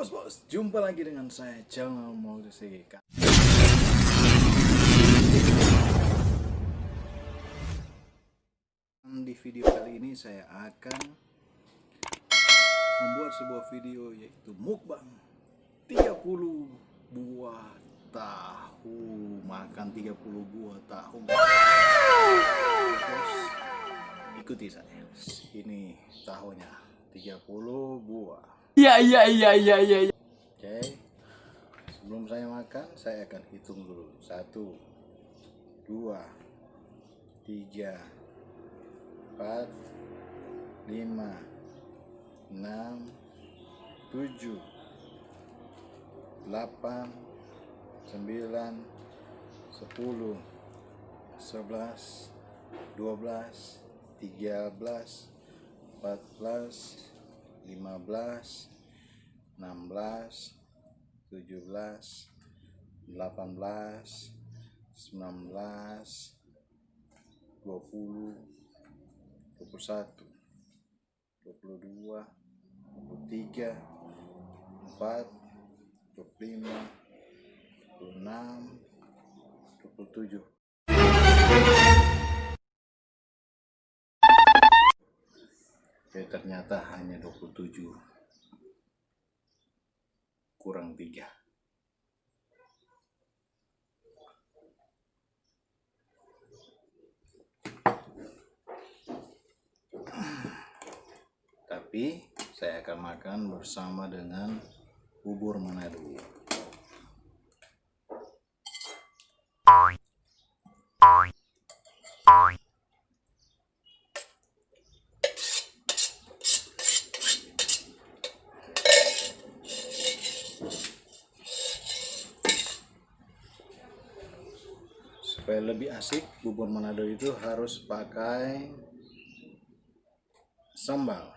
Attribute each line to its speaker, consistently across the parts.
Speaker 1: bos, jumpa lagi dengan saya Jamal Maulidi. Di video kali ini saya akan membuat sebuah video yaitu mukbang 30 buah tahu, makan 30 buah tahu. Bos, ikuti saya. Ini tahunya 30 buah.
Speaker 2: Iya.
Speaker 1: Oke, sebelum saya makan, saya akan hitung dulu. 1, 2, 3, 4, 5, 6, 7, 8, 9, 10, 11, 12, 13, 14, 15, 16, 17, 18, 19, 20, 21, 22, 23, 24, 25, 26, 27. Oke, ternyata hanya 27 kurang 3. Tapi saya akan makan bersama dengan bubur Manado. Supaya lebih asik, bubur Manado itu harus pakai sambal.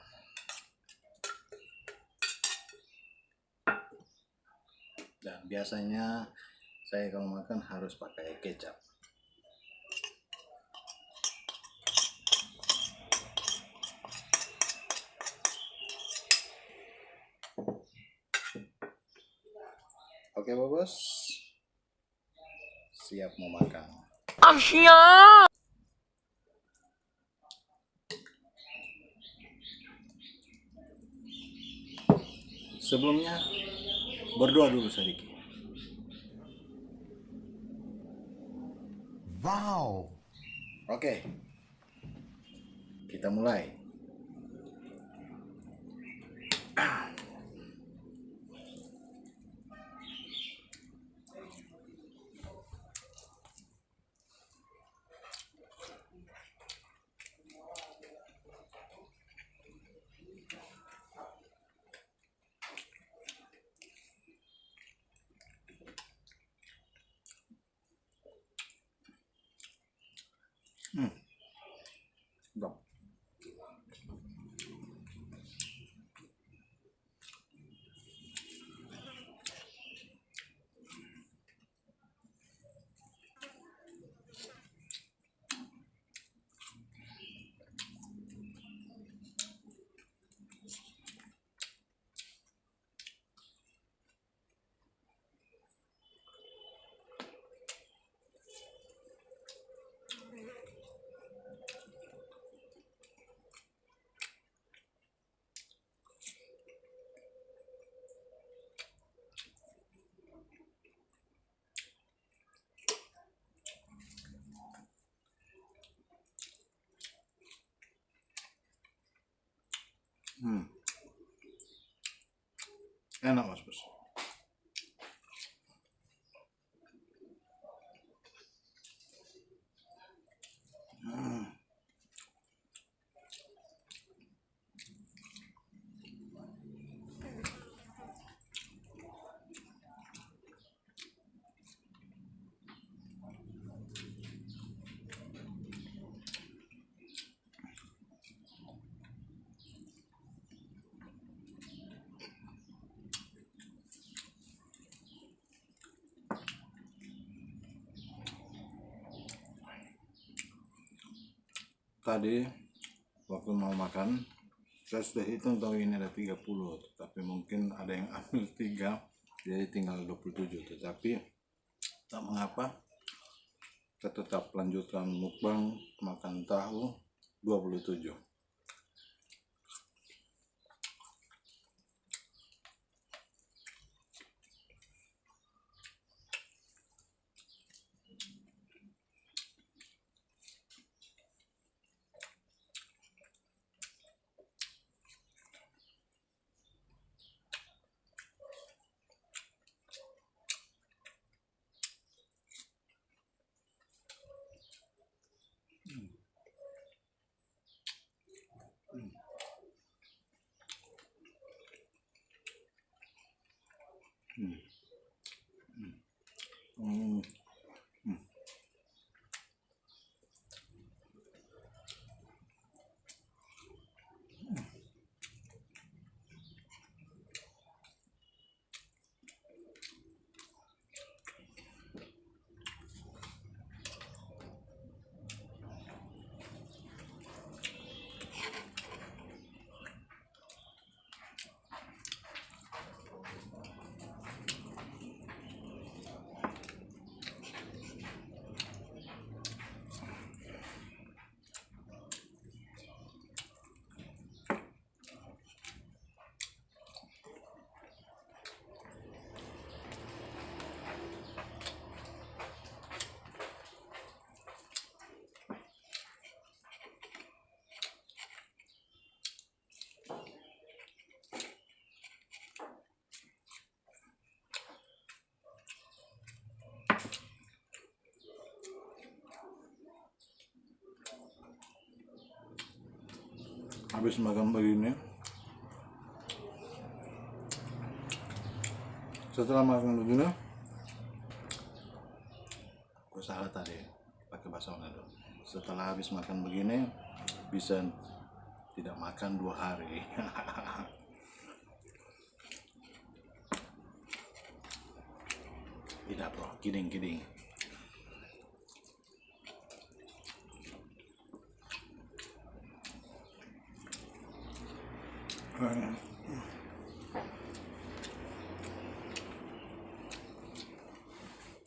Speaker 1: Dan biasanya saya kalau makan harus pakai kecap. Oke bos, siap mau makan.
Speaker 2: Asyik.
Speaker 1: Sebelumnya berdoa dulu sedikit.
Speaker 2: Wow.
Speaker 1: Oke, kita mulai. Dong. Enak mas bos. Tadi waktu mau makan saya sudah hitung tahu ini ada 30, tapi mungkin ada yang ambil 3 jadi tinggal 27, tetapi tak mengapa, kita tetap lanjutkan mukbang makan tahu 27. Habis makan begini, setelah makan begini, gue salah tadi pakai bahasa Manado. Setelah habis makan begini bisa tidak makan 2 hari. Tidak bro, kidding.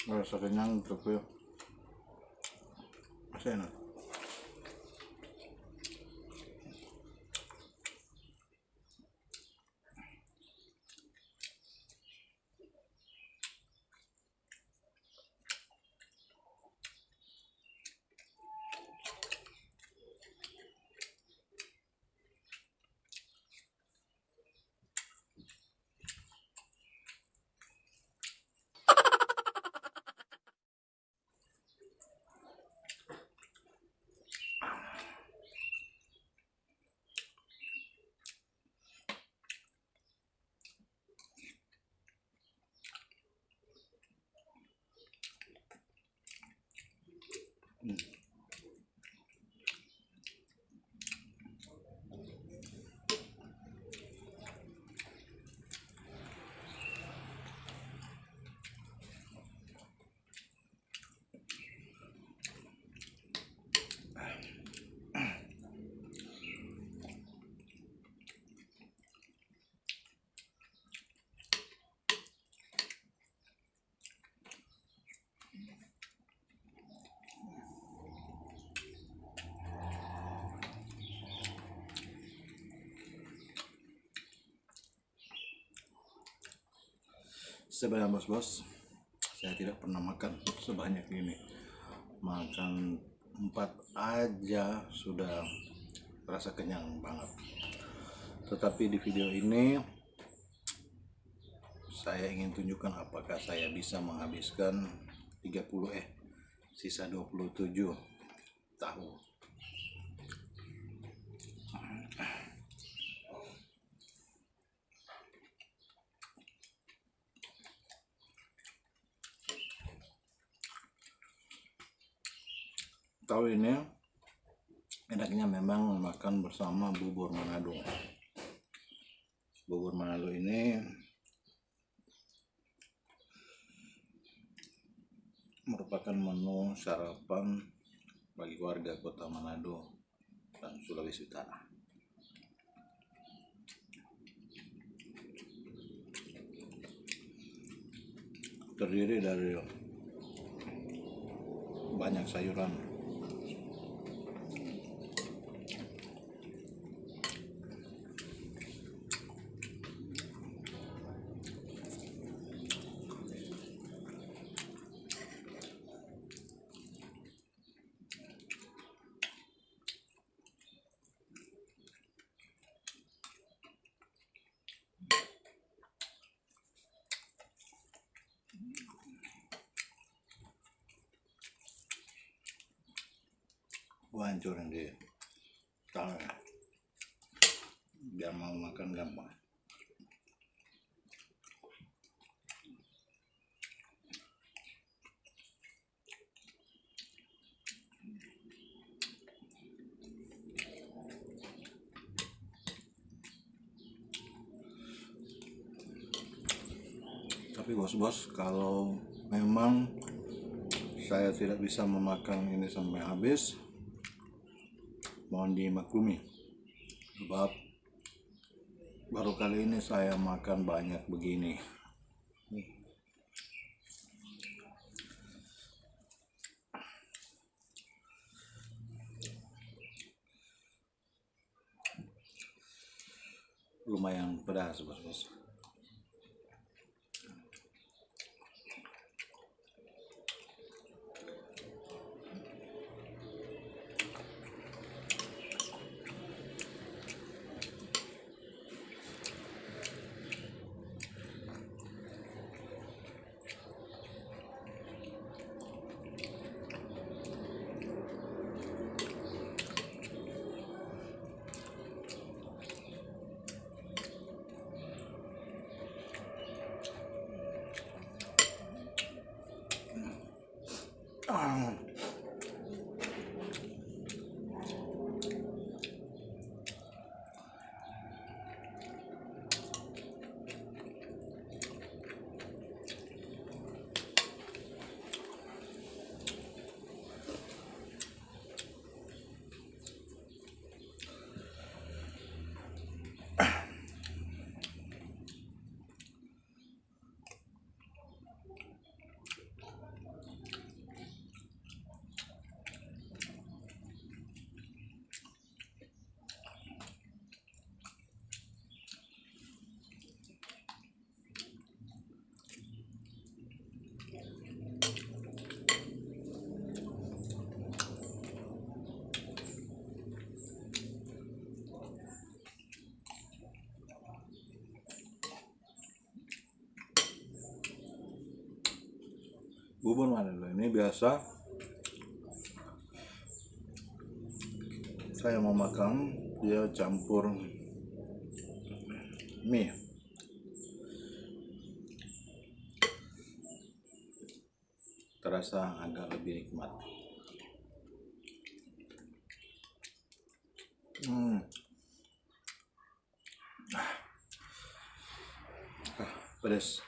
Speaker 1: Rasa kenyang tapi masih enak. Sebenarnya bos-bos, saya tidak pernah makan sebanyak ini. Makan 4 aja sudah rasa kenyang banget. Tetapi di video ini saya ingin tunjukkan apakah saya bisa menghabiskan sisa 27 tahu. Tahu ini enaknya memang makan bersama bubur Manado. Bubur Manado ini merupakan menu sarapan bagi warga kota Manado dan Sulawesi Utara. terdiri dari banyak sayuran. Gua hancurin di tangan biar mau makan gampang. Tapi bos-bos, kalau memang saya tidak bisa memakan ini sampai habis, mohon dimaklumi, sebab baru kali ini saya makan banyak begini. Lumayan pedas bos-bos. Bubur mana dulu? Ini biasa saya mau makan, dia campur mie. Terasa agak lebih nikmat. Pedas.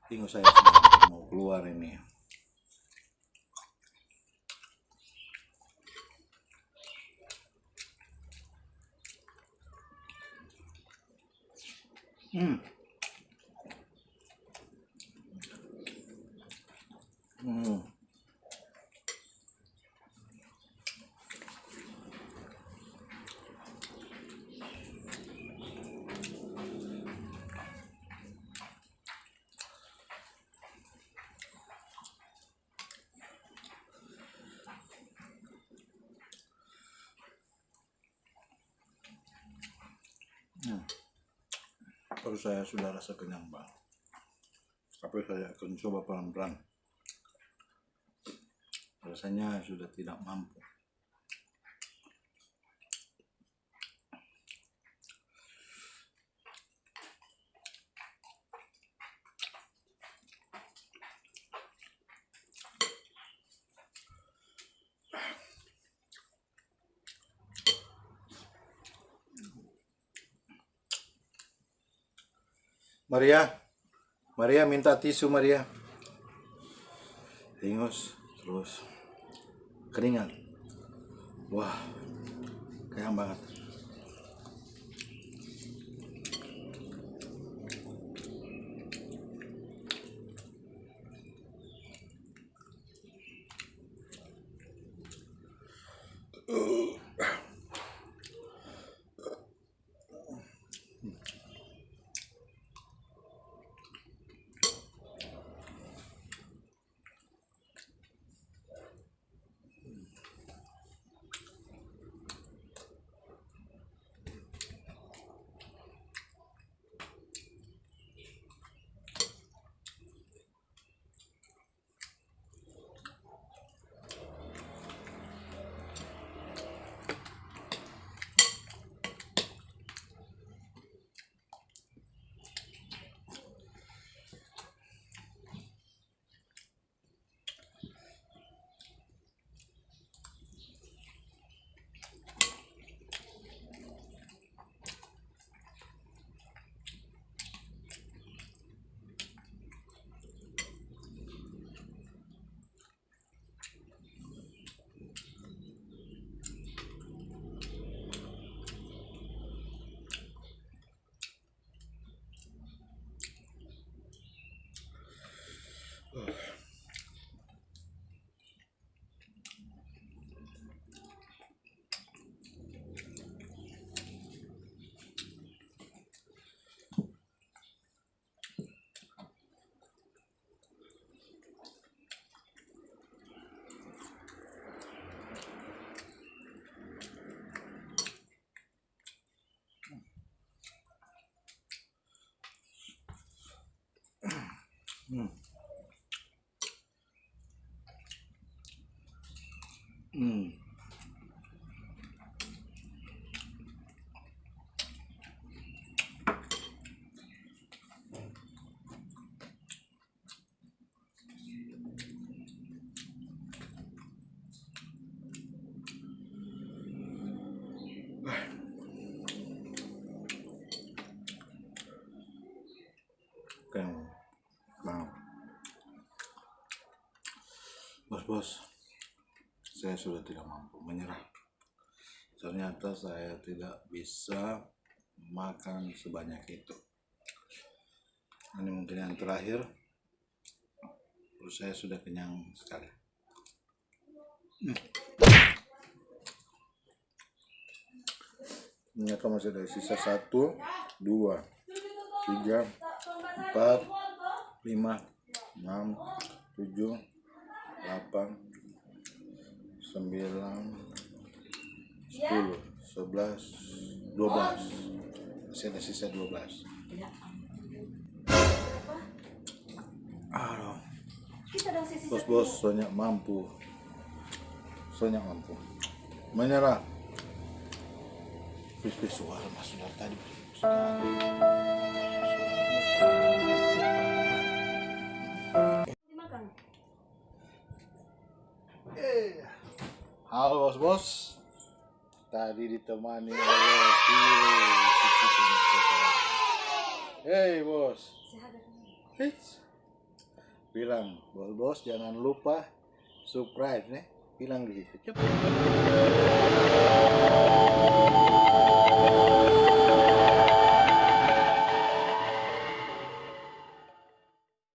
Speaker 1: Ingus saya sudah mau keluar ini. Hmm. Perut saya sudah rasa kenyang banget. Tapi saya akan coba pelan-pelan. Rasanya sudah tidak mampu. Maria minta tisu Maria. Ingus terus keringat. Wah, kenyang banget. Hmm. Hmm. Oke, nah, bos-bos, saya sudah tidak mampu menyerah. Ternyata saya tidak bisa makan sebanyak itu. Ini mungkin yang terakhir. Perut saya sudah kenyang sekali. Ternyata masih ada sisa 1, 2, 3, 4, 5, 6, 7, 8, 9, 10, 11, 12. Masih ada sisa 12. Aduh. Bos-bos, soalnya mampu menyerah. Visual masuk dari tadi. Halo bos-bos, tadi ditemani oleh Hei bos, bilang bos-bos jangan lupa subscribe nih, bilang gitu. Cepet.